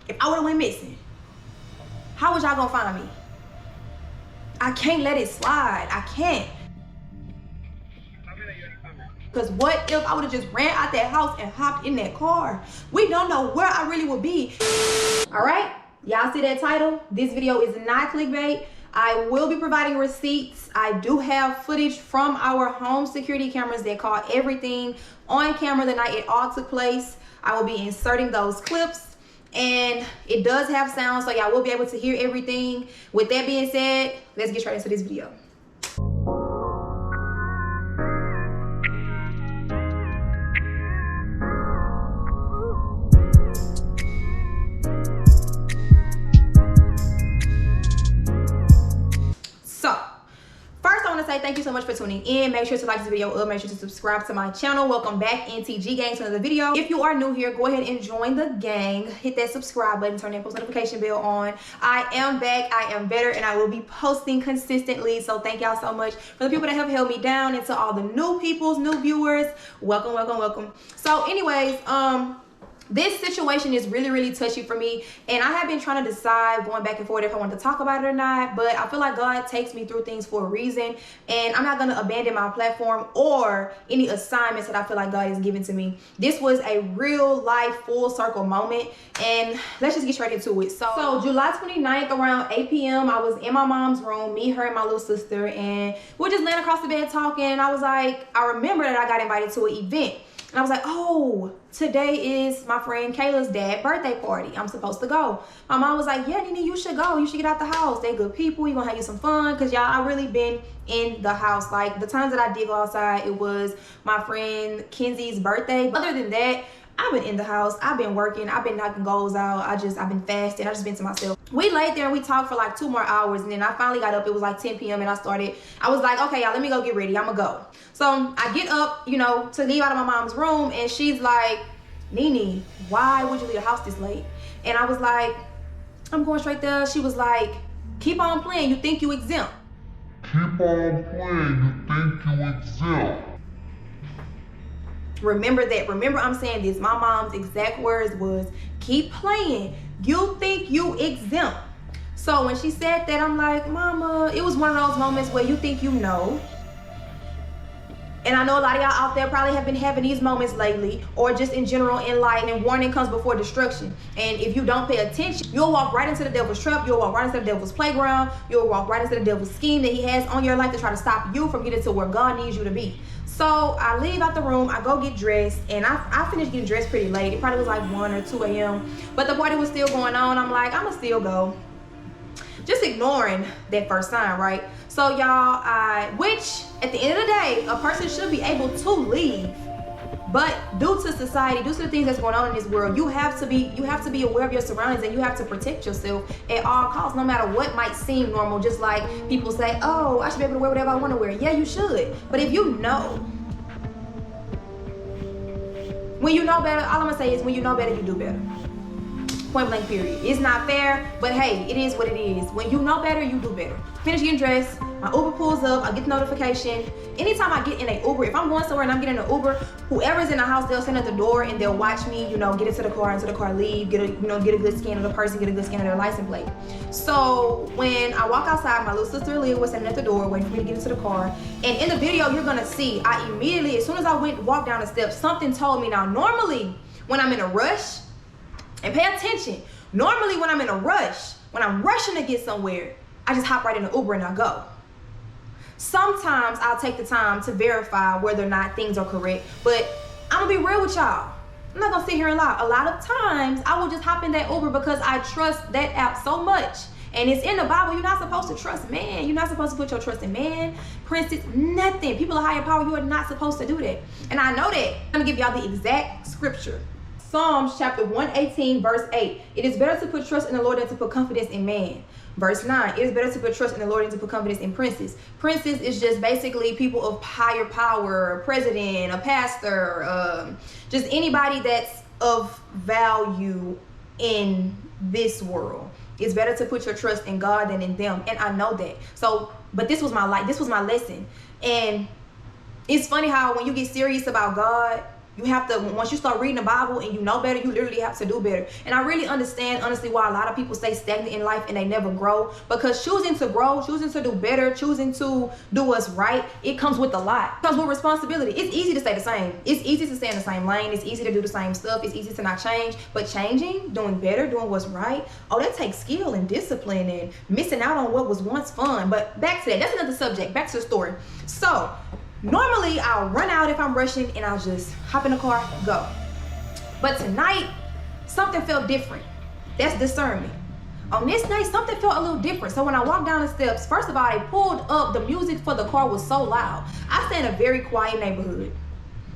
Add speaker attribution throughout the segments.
Speaker 1: if I would've went missing, how was y'all gonna find me? I can't let it slide. I can't. Because what if I would've just ran out that house and hopped in that car? We don't know where I really would be. All right, y'all see that title? This video is not clickbait. I will be providing receipts. I do have footage from our home security cameras that caught everything on camera the night it all took place. I will be inserting those clips. And it does have sound, so y'all will be able to hear everything. With that being said, let's get straight into this video. Thank you so much for tuning in. Make sure to like this video up, make sure to subscribe to my channel. Welcome back, NTG gang, to another video. If you are new here, go ahead and join the gang. Hit that subscribe button, turn that post notification bell on. I am back, I am better, and I will be posting consistently. So thank y'all so much for the people that have held me down, and to all the new peoples, new viewers, welcome, welcome, welcome. So anyways, this situation is really touchy for me, and I have been trying to decide, going back and forth, if I want to talk about it or not. But I feel like God takes me through things for a reason, and I'm not going to abandon my platform or any assignments that I feel like God has given to me. This was a real life full circle moment, and let's just get straight into it. So July 29th around 8 p.m. I was in my mom's room, me, her, and my little sister, and we're just laying across the bed talking. And I was like, I remember that I got invited to an event. And I was like, oh, today is my friend Kayla's dad's birthday party. I'm supposed to go. My mom was like, yeah, Nene, you should go. You should get out the house. They good people. You're going to have you some fun. Because, y'all, I really been in the house. Like, the times that I did go outside, it was my friend Kenzie's birthday. Other than that, I've been in the house. I've been working. I've been knocking goals out. I've been fasting. I just been to myself. We laid there and we talked for like 2 more hours. And then I finally got up. It was like 10 p.m. and I was like, okay, y'all, let me go get ready. I'm going to go. So I get up, you know, to leave out of my mom's room. And she's like, Nene, why would you leave the house this late? And I was like, I'm going straight there. She was like, keep on playing. You think you exempt.
Speaker 2: Keep on playing. You think you exempt.
Speaker 1: Remember that. Remember I'm saying this. My mom's exact words was, keep playing. You think you exempt. So when she said that, I'm like, Mama, it was one of those moments where you think you know. And I know a lot of y'all out there probably have been having these moments lately, or just in general in life, and warning comes before destruction. And if you don't pay attention, you'll walk right into the devil's trap. You'll walk right into the devil's playground. You'll walk right into the devil's scheme that he has on your life to try to stop you from getting to where God needs you to be. So I leave out the room, I go get dressed, and I finished getting dressed pretty late. It probably was like 1 or 2 a.m. But the party was still going on. I'm like, I'ma still go. Just ignoring that first sign, right? So y'all, which at the end of the day, a person should be able to leave. But due to society, due to the things that's going on in this world, you have to be aware of your surroundings, and you have to protect yourself at all costs, no matter what might seem normal. Just like people say, oh, I should be able to wear whatever I want to wear. Yeah, you should. But if you know, when you know better, all I'm gonna say is when you know better, you do better. Point blank period. It's not fair, but hey, it is what it is. When you know better, you do better. Finish getting dressed, my Uber pulls up, I get the notification. Anytime I get in an Uber, if I'm going somewhere and I'm getting an Uber, whoever's in the house, they'll stand at the door and they'll watch me, you know, get into the car, leave, get a good scan of the person, get a good scan of their license plate. So when I walk outside, my little sister Leah was standing at the door waiting for me to get into the car. And in the video, you're gonna see, I immediately, as soon as I walked down the steps, something told me. Now, normally when I'm in a rush, and pay attention, normally when I'm in a rush, when I'm rushing to get somewhere, I just hop right in the Uber and I go. Sometimes I'll take the time to verify whether or not things are correct, but I'm gonna be real with y'all. I'm not gonna sit here and lie. A lot of times I will just hop in that Uber because I trust that app so much. And it's in the Bible. You're not supposed to trust man. You're not supposed to put your trust in man, princess, nothing. People of higher power, you are not supposed to do that. And I know that. I'm gonna give y'all the exact scripture. Psalms chapter 118 verse 8. It is better to put trust in the Lord than to put confidence in man. Verse 9. It is better to put trust in the Lord than to put confidence in princes. Princes is just basically people of higher power, a president, a pastor, just anybody that's of value in this world. It's better to put your trust in God than in them. And I know that. So, but this was my life. This was my lesson. And it's funny how when you get serious about God, You have to, once you start reading the Bible and you know better, you literally have to do better. And I really understand, honestly, why a lot of people stay stagnant in life and they never grow. Because choosing to grow, choosing to do better, choosing to do what's right, it comes with a lot. It comes with responsibility. It's easy to stay the same. It's easy to stay in the same lane. It's easy to do the same stuff. It's easy to not change. But changing, doing better, doing what's right, oh, that takes skill and discipline and missing out on what was once fun. But back to that. That's another subject. Back to the story. So, normally I'll run out if I'm rushing and I'll just hop in the car, go. But tonight, something felt different. That's discernment. On this night, something felt a little different. So when I walked down the steps, first of all, they pulled up, the music for the car was so loud. I stay in a very quiet neighborhood,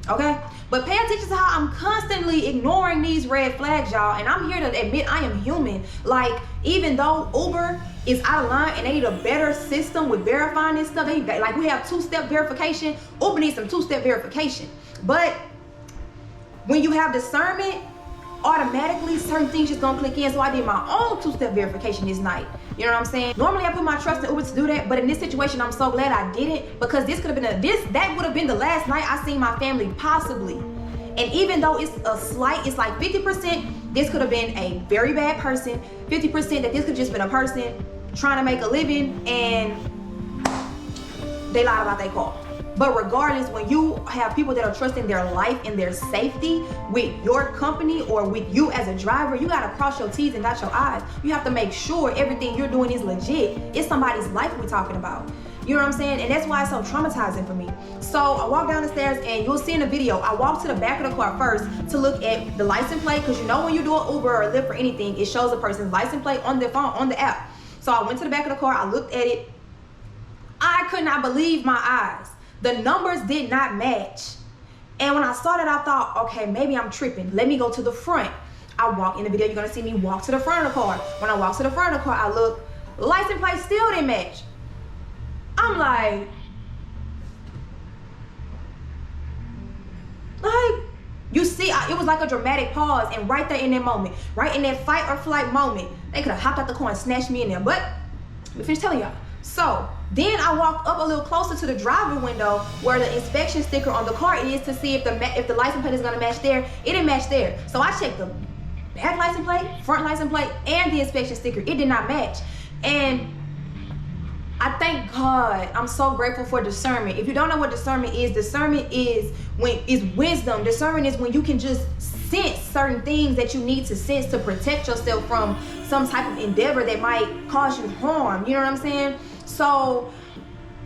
Speaker 1: okay? But pay attention to how I'm constantly ignoring these red flags, y'all. And I'm here to admit I am human. Like, even though Uber is out of line and they need a better system with verifying this stuff, like we have two-step verification, Uber needs some two-step verification. But when you have discernment, automatically certain things just don't click in. So I did my own two-step verification this night. You know what I'm saying? Normally I put my trust in Uber to do that, but in this situation I'm so glad I didn't, because this could have been that would have been the last night I seen my family possibly. And even though it's a slight, it's like 50% this could have been a very bad person, 50% that this could have just been a person trying to make a living and they lied about their car. But regardless, when you have people that are trusting their life and their safety with your company or with you as a driver, you gotta cross your T's and dot your I's. You have to make sure everything you're doing is legit. It's somebody's life we're talking about. You know what I'm saying? And that's why it's so traumatizing for me. So I walk down the stairs and you'll see in the video, I walk to the back of the car first to look at the license plate, because you know when you do an Uber or a Lyft or anything, it shows a person's license plate on their phone, on the app. So I went to the back of the car, I looked at it. I could not believe my eyes. The numbers did not match. And when I saw that, I thought, okay, maybe I'm tripping. Let me go to the front. I walk in the video, you're gonna see me walk to the front of the car. When I walk to the front of the car, I look, license plate still didn't match. I'm like, you see, it was like a dramatic pause, and right there in that moment, right in that fight or flight moment, they could have hopped out the car and snatched me in there. But let me finish telling y'all. So then I walked up a little closer to the driver window where the inspection sticker on the car is to see if the license plate is gonna match there. It didn't match there. So I checked the back license plate, front license plate, and the inspection sticker. It did not match. And I thank God. I'm so grateful for discernment. If you don't know what discernment is wisdom. Discernment is when you can just sense certain things that you need to sense to protect yourself from some type of endeavor that might cause you harm. You know what I'm saying? So,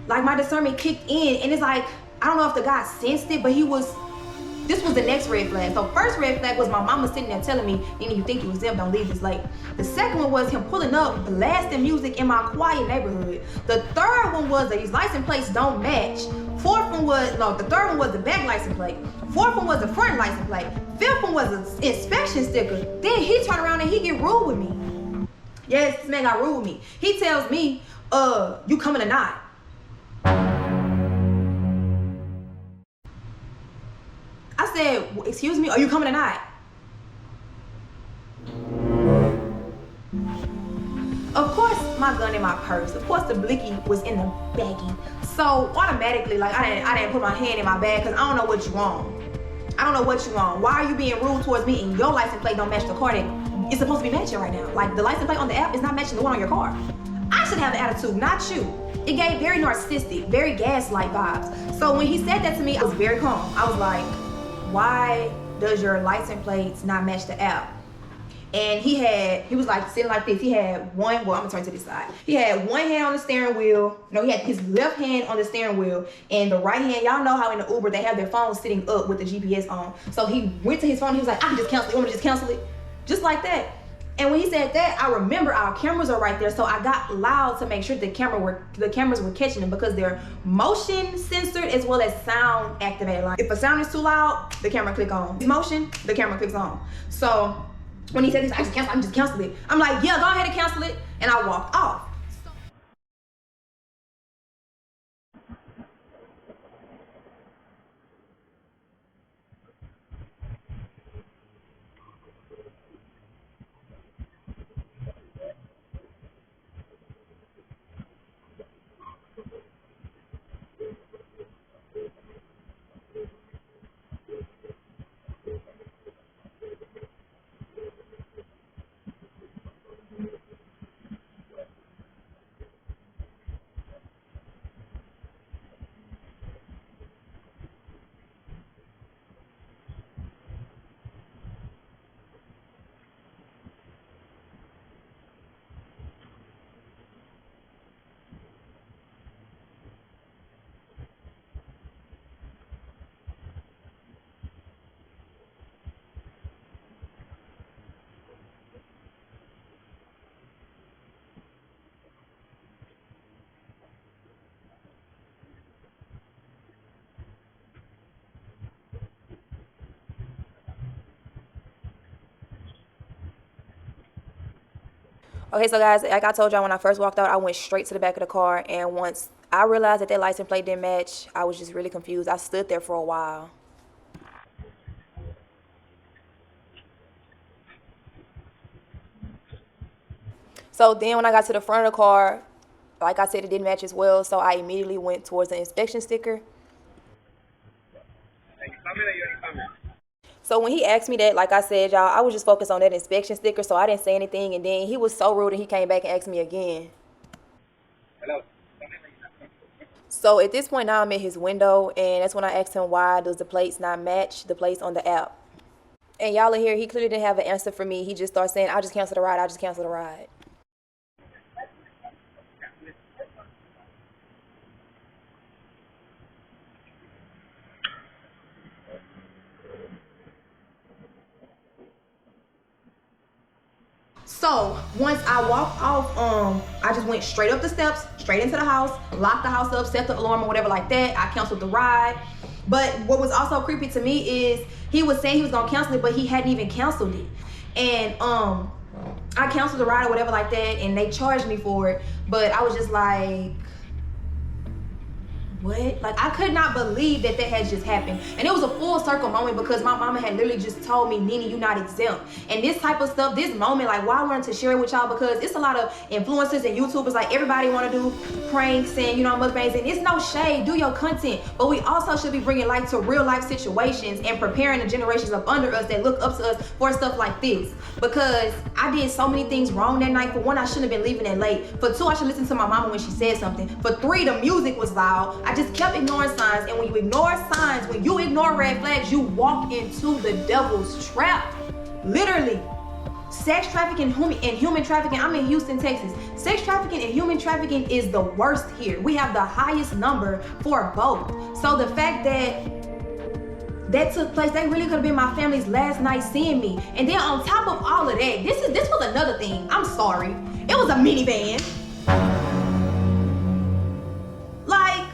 Speaker 1: like, my discernment kicked in, and it's like, I don't know if the guy sensed it, but this was the next red flag. So first red flag was my mama sitting there telling me, Nina, you think it was them, don't leave this late. The second one was him pulling up, blasting music in my quiet neighborhood. The third one was that these license plates don't match. The third one was the back license plate. Fourth one was the front license plate. Fifth one was the inspection sticker. Then he turned around and he get rude with me. Yes, this man got rude with me. He tells me, you coming or not? I said, excuse me, are you coming or not? Of course, my gun in my purse. Of course, the blicky was in the baggie. So automatically, like, I didn't put my hand in my bag because I don't know what you want. I don't know what you want. Why are you being rude towards me and your license plate don't match the car that it's supposed to be matching right now? Like, the license plate on the app is not matching the one on your car. I should have the attitude, not you. It gave very narcissistic, very gaslight vibes. So when he said that to me, I was very calm. I was like, why does your license plates not match the app? And he was like sitting like this. He had I'm gonna turn to this side. He had one hand on the steering wheel. No, he had his left hand on the steering wheel and the right hand. Y'all know how in the Uber they have their phones sitting up with the GPS on. So he went to his phone. He was like, I can just cancel it. You want me to just cancel it? Just like that. And when he said that, I remember our cameras are right there. So I got loud to make sure the cameras were catching them, because they're motion censored as well as sound activated. Like, if a sound is too loud, the camera click on. If motion, the camera clicks on. So when he said this, I can just cancel it. I'm like, yeah, go ahead and cancel it. And I walked off. Okay, so guys, like I told y'all when I first walked out, I went straight to the back of the car, and once I realized that license plate didn't match, I was just really confused. I stood there for a while. So then when I got to the front of the car, like I said, it didn't match as well, so I immediately went towards the inspection sticker. So when he asked me that, like I said, y'all, I was just focused on that inspection sticker, so I didn't say anything, and then he was so rude and he came back and asked me again. Hello. So at this point now I'm at his window, and that's when I asked him why does the plates not match the plates on the app. And y'all in here, he clearly didn't have an answer for me. He just started saying, I'll just cancel the ride, I'll just cancel the ride. So once I walked off, I just went straight up the steps, straight into the house, locked the house up, set the alarm or whatever like that. I canceled the ride. But what was also creepy to me is he was saying he was gonna cancel it, but he hadn't even canceled it. And I canceled the ride or whatever like that, and they charged me for it. But I was just like, what? Like, I could not believe that had just happened. And it was a full circle moment because my mama had literally just told me, Nene, you're not exempt. And this type of stuff, this moment, like, why I wanted to share it with y'all, because it's a lot of influencers and YouTubers, like, everybody want to do pranks and, you know, mukbangs, and it's no shade, do your content, but we also should be bringing light to real life situations and preparing the generations up under us that look up to us for stuff like this. Because I did so many things wrong that night. For one, I shouldn't have been leaving that late. For two, I should listen to my mama when she said something. For three, the music was loud. I just kept ignoring signs, and when you ignore signs, when you ignore red flags, you walk into the devil's trap. Literally. Sex trafficking and human trafficking. I'm in Houston, Texas. Sex trafficking and human trafficking is the worst here. We have the highest number for both. So the fact that took place, that really could have been my family's last night seeing me. And then on top of all of that, this was another thing. I'm sorry. It was a minivan. Like,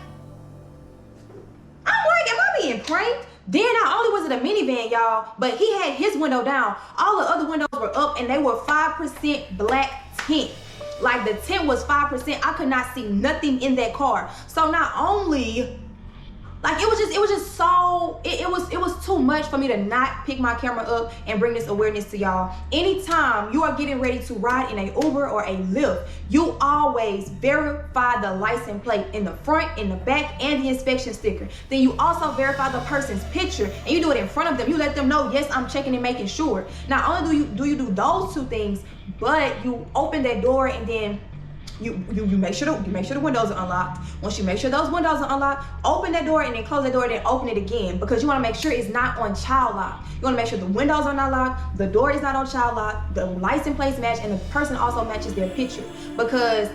Speaker 1: I'm like, am I being pranked? Then not only was it a minivan, y'all, but he had his window down. All the other windows were up, and they were 5% black tint. Like, the tint was 5%. I could not see nothing in that car. So not only, like, it was too much for me to not pick my camera up and bring this awareness to y'all. Anytime you are getting ready to ride in a Uber or a Lyft, you always verify the license plate in the front, in the back, and the inspection sticker. Then you also verify the person's picture, and you do it in front of them. You let them know, yes, I'm checking and making sure. Not only do you do those two things, but you open that door, and then you make sure the windows are unlocked. Once you make sure those windows are unlocked, open that door and then close that door and then open it again, because you want to make sure it's not on child lock. You want to make sure the windows are not locked, the door is not on child lock, the license plates match, and the person also matches their picture. Because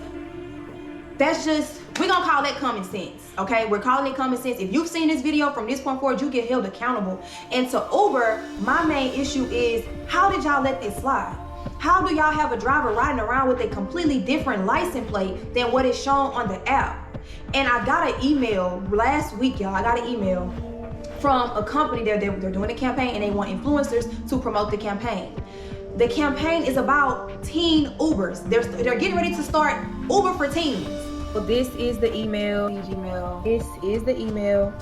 Speaker 1: that's just, we're gonna call that common sense. Okay, we're calling it common sense. If you've seen this video from this point forward, you get held accountable. And to Uber, my main issue is, how did y'all let this slide? How do y'all have a driver riding around with a completely different license plate than what is shown on the app? And I got an email last week, y'all. I got an email from a company they're doing a campaign, and they want influencers to promote the campaign. The campaign is about teen Ubers. They're getting ready to start Uber for teens. So this is the email. This is the email.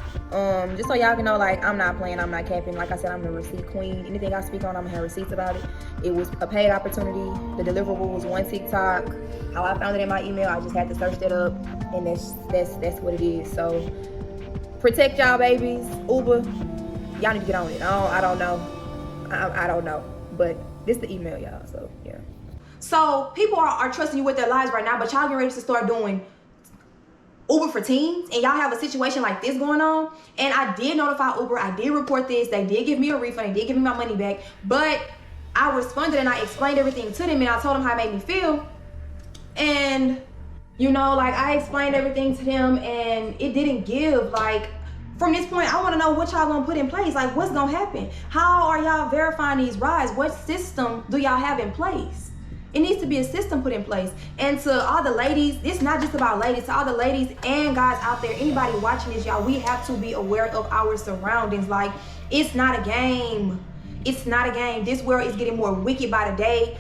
Speaker 1: Just so y'all can know, like, I'm not playing, I'm not capping. Like I said, I'm the receipt queen. Anything I speak on, I'm gonna have receipts about it. It was a paid opportunity. The deliverable was one TikTok. How I found it in my email, I just had to search that up, and that's what it is. So protect y'all babies. Uber, y'all need to get on it. I don't know, but this is the email, y'all. So yeah. So people are trusting you with their lives right now, but y'all getting ready to start doing Uber for teens, and y'all have a situation like this going on. And I did notify Uber, I did report this, they did give me a refund, they did give me my money back, but I responded and I explained everything to them, and I told them how it made me feel. And, you know, like, I explained everything to them, and it didn't give. Like, from this point, I want to know what y'all gonna put in place. Like, what's gonna happen? How are y'all verifying these rides? What system do y'all have in place? It needs to be a system put in place. And to all the ladies, it's not just about ladies, to all the ladies and guys out there, anybody watching this, y'all, we have to be aware of our surroundings. Like, it's not a game. It's not a game. This world is getting more wicked by the day.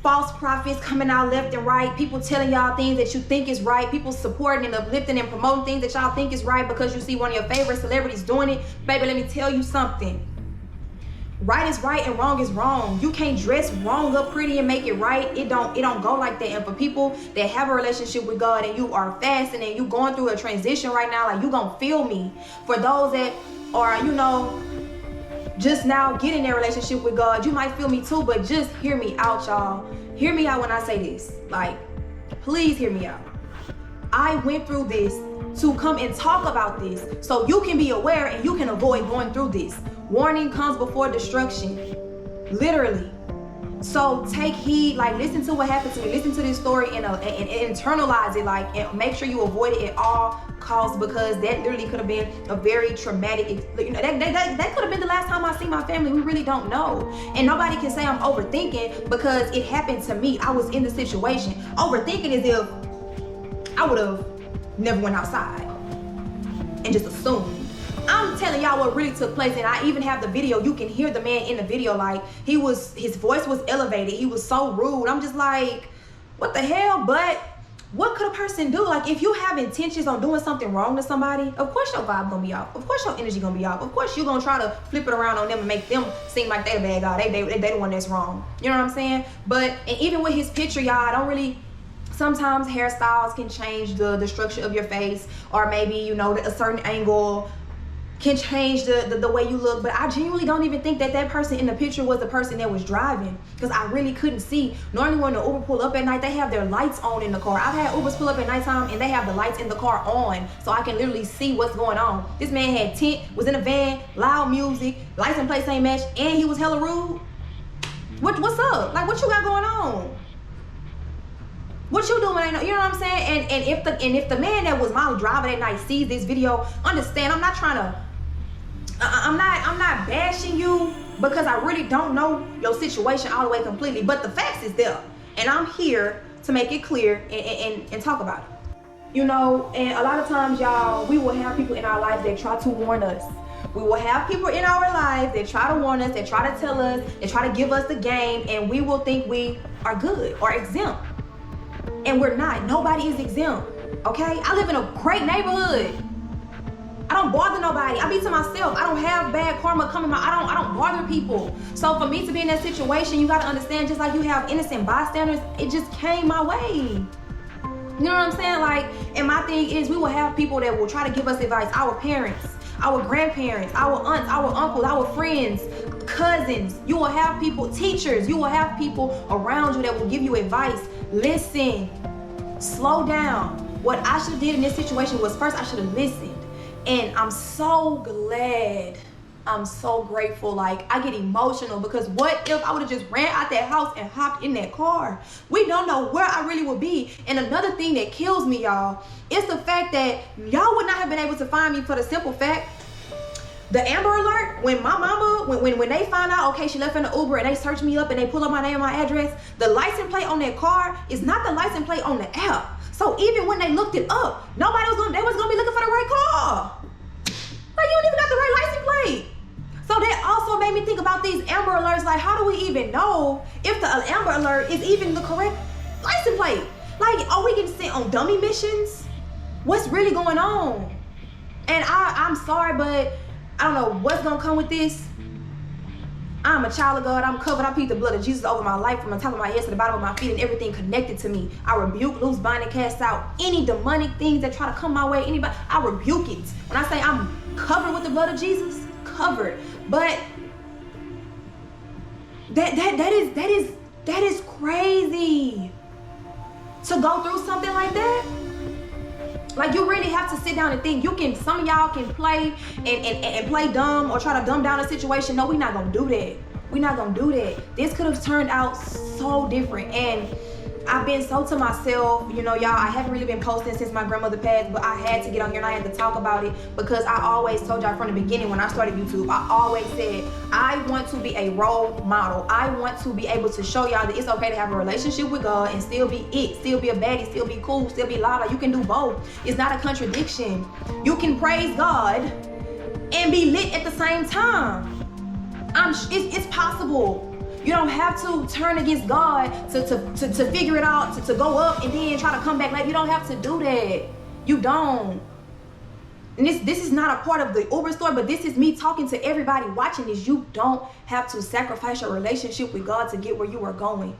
Speaker 1: false prophets coming out left and right, people telling y'all things that you think is right, people supporting and uplifting and promoting things that y'all think is right because you see one of your favorite celebrities doing it. Baby, let me tell you something. Right is right and wrong is wrong. You can't dress wrong up pretty and make it right. It don't go like that. And for people that have a relationship with God and you are fasting and you going through a transition right now, like, you gonna feel me. For those that are, you know, just now getting their relationship with God, you might feel me too, but just hear me out, y'all. Hear me out when I say this. Like, please hear me out. I went through this to come and talk about this so you can be aware and you can avoid going through this. Warning comes before destruction, literally. So take heed, like, listen to what happened to me, listen to this story and internalize it, like, and make sure you avoid it at all costs, because that literally could have been a very traumatic, you know, that could have been the last time I see my family. We really don't know. And nobody can say I'm overthinking because it happened to me. I was in the situation. Overthinking is if I would have never went outside and just assumed. I'm telling y'all what really took place, and I even have the video. You can hear the man in the video, like, his voice was elevated. He was so rude. I'm just like, what the hell? But what could a person do? Like, if you have intentions on doing something wrong to somebody, of course your vibe gonna be off. Of course your energy gonna be off. Of course you're gonna try to flip it around on them and make them seem like they the bad guy. They the one that's wrong. You know what I'm saying? But, and even with his picture, y'all, I don't really, sometimes hairstyles can change the structure of your face, or maybe, you know, a certain angle can change the way you look. But I genuinely don't even think that person in the picture was the person that was driving, because I really couldn't see. Normally when the Uber pull up at night, they have their lights on in the car. I've had Ubers pull up at nighttime and they have the lights in the car on, so I can literally see what's going on. This man had tent, was in a van, loud music, license plate ain't match, and he was hella rude. What's up? Like, what you got going on? What you doing? You know what I'm saying? And if the man that was my driver that night sees this video, understand, I'm not bashing you, because I really don't know your situation all the way completely, but the facts is there, and I'm here to make it clear and talk about it. You know, and a lot of times, y'all, we will have people in our lives that try to warn us. We will have people in our lives that try to warn us, that try to tell us, that try to give us the game, and we will think we are good or exempt. And we're not. Nobody is exempt, okay? I live in a great neighborhood. I don't bother nobody. I be to myself. I don't have bad karma coming. I don't bother people. So for me to be in that situation, you gotta understand, just like you have innocent bystanders, it just came my way. You know what I'm saying? Like, and my thing is, we will have people that will try to give us advice. Our parents, our grandparents, our aunts, our uncles, our friends, cousins. You will have people, teachers. You will have people around you that will give you advice. Listen, slow down. What I should have did in this situation was, first I should have listened. And I'm so glad, I'm so grateful. Like, I get emotional, because what if I would have just ran out that house and hopped in that car? We don't know where I really would be. And another thing that kills me, y'all, is the fact that y'all would not have been able to find me for the simple fact, the Amber Alert, when my mama, when they find out, okay, she left in the Uber and they search me up and they pull up my name and my address, the license plate on that car is not the license plate on the app. So even when they looked it up, they was gonna be looking for the right car. Like, you don't even got the right license plate. So that also made me think about these Amber Alerts. Like, how do we even know if the Amber Alert is even the correct license plate? Like, are we getting sent on dummy missions? What's really going on? And I'm sorry, but I don't know what's gonna come with this. I'm a child of God. I'm covered. I plead the blood of Jesus over my life, from the top of my head to the bottom of my feet and everything connected to me. I rebuke, loose, bind, and cast out any demonic things that try to come my way. Anybody, I rebuke it. When I say I'm covered with the blood of Jesus, covered. But that is crazy to go through something like that. Like, you really have to sit down and think. Some of y'all can play and play dumb or try to dumb down a situation. No, we're not gonna do that. We're not gonna do that. This could have turned out so different. And I've been so to myself, you know, y'all, I haven't really been posting since my grandmother passed, but I had to get on here and I had to talk about it, because I always told y'all from the beginning when I started YouTube, I always said, I want to be a role model. I want to be able to show y'all that it's okay to have a relationship with God and still be still be a baddie, still be cool, still be loud. Like, you can do both. It's not a contradiction. You can praise God and be lit at the same time. It's possible. You don't have to turn against God to figure it out, to go up and then try to come back. Like, you don't have to do that. You don't. And this is not a part of the Uber story, but this is me talking to everybody watching this. You don't have to sacrifice your relationship with God to get where you are going.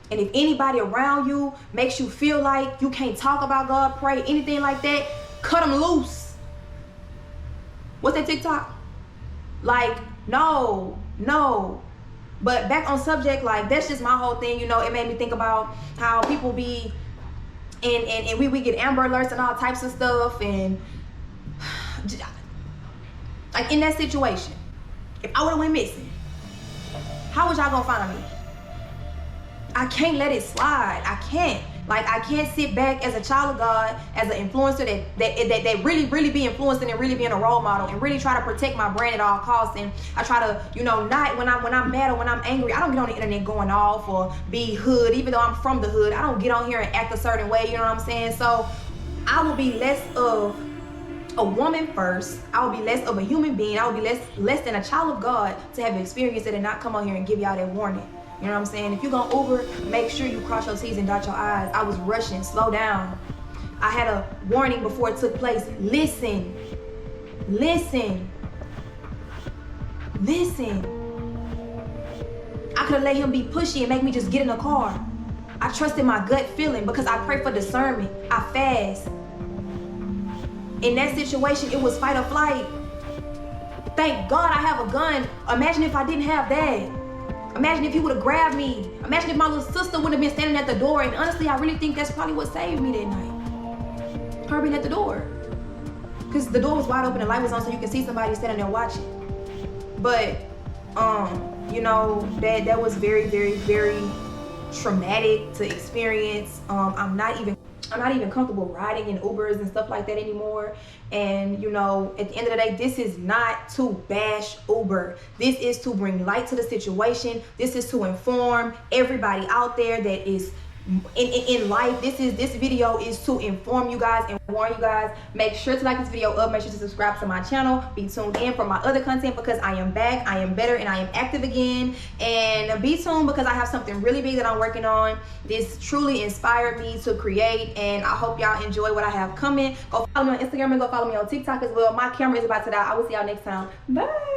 Speaker 1: And if anybody around you makes you feel like you can't talk about God, pray, anything like that, cut them loose. What's that TikTok? Like, no. But back on subject, like, that's just my whole thing. You know, it made me think about how people be and we get Amber Alerts and all types of stuff. And like, in that situation, if I would have went missing, how was y'all gonna find me? I can't let it slide. I can't. Like, I can't sit back as a child of God, as an influencer that really be influencing and really being a role model and really try to protect my brand at all costs. And I try to, you know, not when I'm mad or when I'm angry, I don't get on the internet going off or be hood, even though I'm from the hood. I don't get on here and act a certain way, you know what I'm saying? So I will be less of a woman first. I will be less of a human being. I will be less than a child of God to have experienced it and not come on here and give y'all that warning. You know what I'm saying? If you're going to Uber, make sure you cross your T's and dot your I's. I was rushing. Slow down. I had a warning before it took place. Listen. I could have let him be pushy and make me just get in the car. I trusted my gut feeling because I pray for discernment. I fast. In that situation, it was fight or flight. Thank God I have a gun. Imagine if I didn't have that. Imagine if he would have grabbed me. Imagine if my little sister would have been standing at the door. And honestly, I really think that's probably what saved me that night. Her being at the door. Because the door was wide open and the light was on, so you can see somebody standing there watching. But, you know, that was very, very, very traumatic to experience. I'm not even comfortable riding in Ubers and stuff like that anymore. And, you know, at the end of the day, this is not to bash Uber. This is to bring light to the situation. This is to inform everybody out there that is in life. This video is to inform you guys and warn you guys. Make sure to like this video up. Make sure to subscribe to my channel. Be tuned in for my other content because I am back, I am better, and I am active again. And be tuned because I have something really big that I'm working on. This truly inspired me to create, and I hope y'all enjoy what I have coming. Go follow me on Instagram and go follow me on TikTok as well. My camera is about to die. I will see y'all next time. Bye.